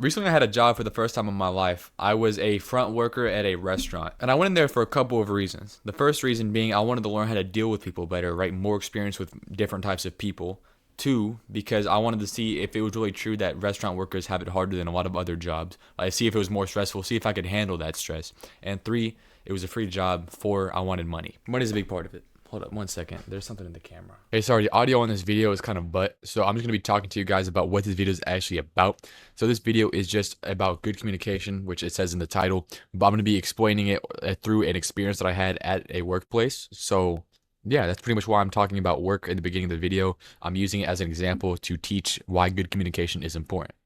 Recently, I had a job for the first time in my life. I was a front worker at a restaurant, and I went in there for a couple of reasons. The first reason being I wanted to learn how to deal with people better, right? More experience with different types of people. Two, because I wanted to see if it was really true that restaurant workers have it harder than a lot of other jobs. Like, see if it was more stressful, see if I could handle that stress. And three, it was a free job. Four, I wanted money. Money's a big part of it. Hold up 1 second. There's something in the camera. Hey, sorry, the audio on this video is kind of butt. So I'm just going to be talking to you guys about what this video is actually about. So this video is just about good communication, which it says in the title. But I'm going to be explaining it through an experience that I had at a workplace. So yeah, that's pretty much why I'm talking about work in the beginning of the video. I'm using it as an example to teach why good communication is important.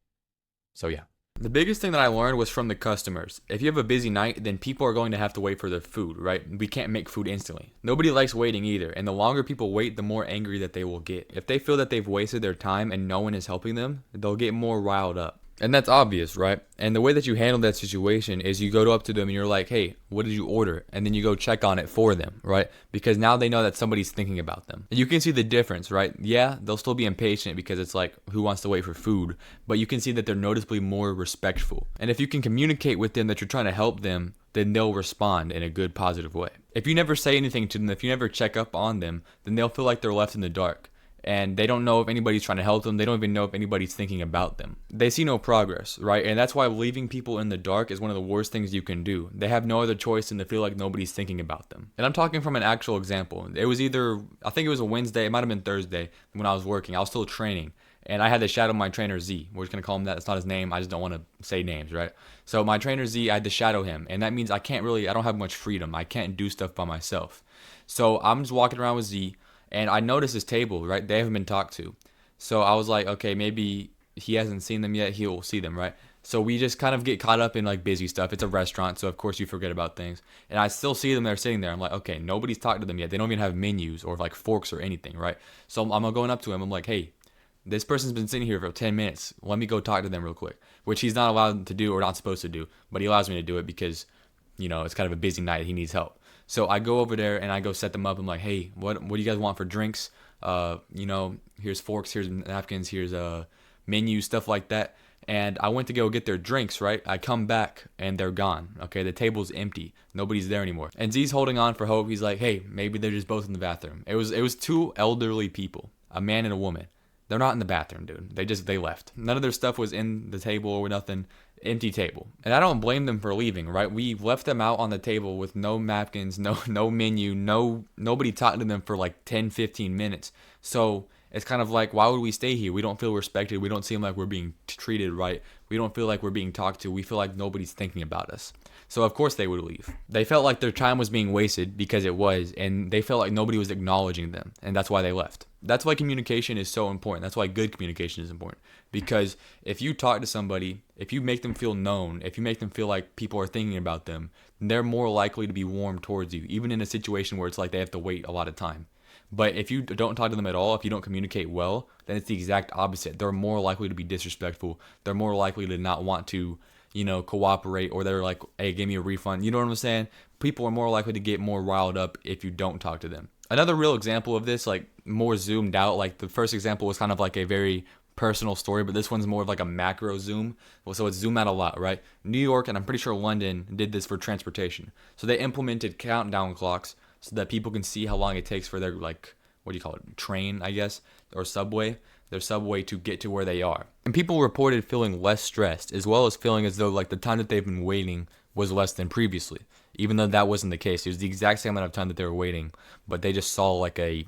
So yeah. The biggest thing that I learned was from the customers. If you have a busy night, then people are going to have to wait for their food, right? We can't make food instantly. Nobody likes waiting either, and the longer people wait, the more angry that they will get. If they feel that they've wasted their time and no one is helping them, they'll get more riled up. And that's obvious, right? And the way that you handle that situation is you go up to them and you're like, hey, what did you order? And then you go check on it for them, right? Because now they know that somebody's thinking about them. And you can see the difference, right? Yeah, they'll still be impatient because it's like, who wants to wait for food? But you can see that they're noticeably more respectful. And if you can communicate with them that you're trying to help them, then they'll respond in a good, positive way. If you never say anything to them, if you never check up on them, then they'll feel like they're left in the dark. And they don't know if anybody's trying to help them. They don't even know if anybody's thinking about them. They see no progress, right? And that's why leaving people in the dark is one of the worst things you can do. They have no other choice than to feel like nobody's thinking about them. And I'm talking from an actual example. It was I think it was a Wednesday, it might have been Thursday when I was working. I was still training. And I had to shadow my trainer Z. We're just going to call him that. It's not his name. I just don't want to say names, right? So my trainer Z, I had to shadow him. And that means I don't have much freedom. I can't do stuff by myself. So I'm just walking around with Z. And I noticed his table, right? They haven't been talked to. So I was like, okay, maybe he hasn't seen them yet. He'll see them, right? So we just kind of get caught up in like busy stuff. It's a restaurant, so of course you forget about things. And I still see them. They're sitting there. I'm like, okay, nobody's talked to them yet. They don't even have menus or like forks or anything, right? So I'm going up to him. I'm like, hey, this person's been sitting here for 10 minutes. Let me go talk to them real quick, which he's not allowed to do or not supposed to do. But he allows me to do it because, it's kind of a busy night. He needs help. So I go over there and I go set them up. I'm like, hey, what do you guys want for drinks? Here's forks, here's napkins, here's menus, stuff like that. And I went to go get their drinks, right? I come back and they're gone. Okay, the table's empty. Nobody's there anymore. And Z's holding on for hope. He's like, hey, maybe they're just both in the bathroom. It was two elderly people, a man and a woman. They're not in the bathroom, dude. They left. None of their stuff was in the table or nothing. Empty table. And I don't blame them for leaving, right? We left them out on the table with no napkins, no menu, nobody talking to them for like 10, 15 minutes. So it's kind of like, why would we stay here? We don't feel respected. We don't seem like we're being treated right. We don't feel like we're being talked to. We feel like nobody's thinking about us. So of course they would leave. They felt like their time was being wasted because it was, and they felt like nobody was acknowledging them, and that's why they left. That's why communication is so important. That's why good communication is important. Because if you talk to somebody, if you make them feel known, if you make them feel like people are thinking about them, they're more likely to be warm towards you, even in a situation where it's like they have to wait a lot of time. But if you don't talk to them at all, if you don't communicate well, then it's the exact opposite. They're more likely to be disrespectful. They're more likely to not want to, cooperate, or they're like, hey, give me a refund. You know what I'm saying? People are more likely to get more riled up if you don't talk to them. Another real example of this, like more zoomed out, like the first example was kind of like a very personal story, but this one's more of like a macro zoom. So it's zoom out a lot, right? New York, and I'm pretty sure London, did this for transportation. So they implemented countdown clocks so that people can see how long it takes for their, like, what do you call it, train, I guess, or subway, their subway to get to where they are. And people reported feeling less stressed, as well as feeling as though like the time that they've been waiting was less than previously, even though that wasn't the case. It was the exact same amount of time that they were waiting, but they just saw like a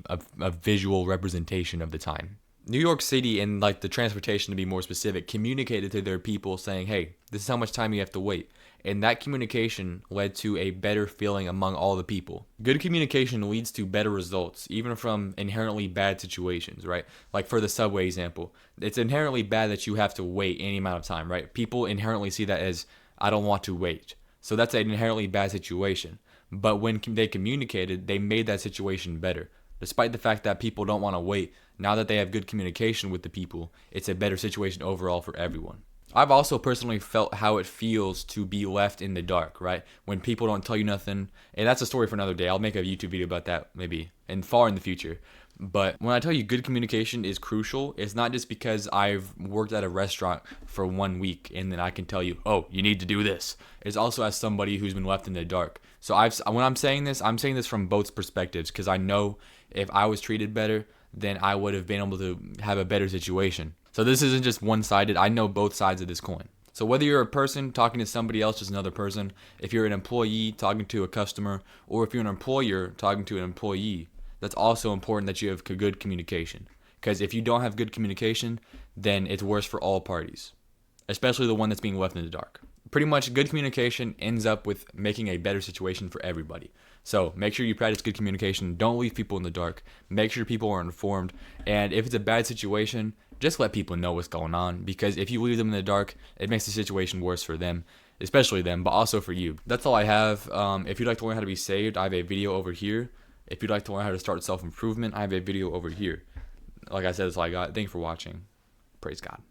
visual representation of the time. New York City, and like the transportation to be more specific, communicated to their people saying, hey, this is how much time you have to wait. And that communication led to a better feeling among all the people. Good communication leads to better results, even from inherently bad situations, right? Like for the subway example, it's inherently bad that you have to wait any amount of time, right? People inherently see that as, I don't want to wait. So that's an inherently bad situation. But when they communicated, they made that situation better. Despite the fact that people don't want to wait, now that they have good communication with the people, it's a better situation overall for everyone. I've also personally felt how it feels to be left in the dark, right? When people don't tell you nothing. And that's a story for another day. I'll make a YouTube video about that maybe and far in the future. But when I tell you good communication is crucial, it's not just because I've worked at a restaurant for 1 week and then I can tell you, oh, you need to do this. It's also as somebody who's been left in the dark. So when I'm saying this from both perspectives because I know if I was treated better, then I would have been able to have a better situation. So this isn't just one-sided. I know both sides of this coin. So whether you're a person talking to somebody else, just another person, if you're an employee talking to a customer, or if you're an employer talking to an employee, that's also important that you have good communication. Because if you don't have good communication, then it's worse for all parties, especially the one that's being left in the dark. Pretty much good communication ends up with making a better situation for everybody. So make sure you practice good communication. Don't leave people in the dark. Make sure people are informed. And if it's a bad situation, just let people know what's going on. Because if you leave them in the dark, it makes the situation worse for them, especially them, but also for you. That's all I have. If you'd like to learn how to be saved, I have a video over here. If you'd like to learn how to start self-improvement, I have a video over here. Like I said, that's all I got. Thank you for watching. Praise God.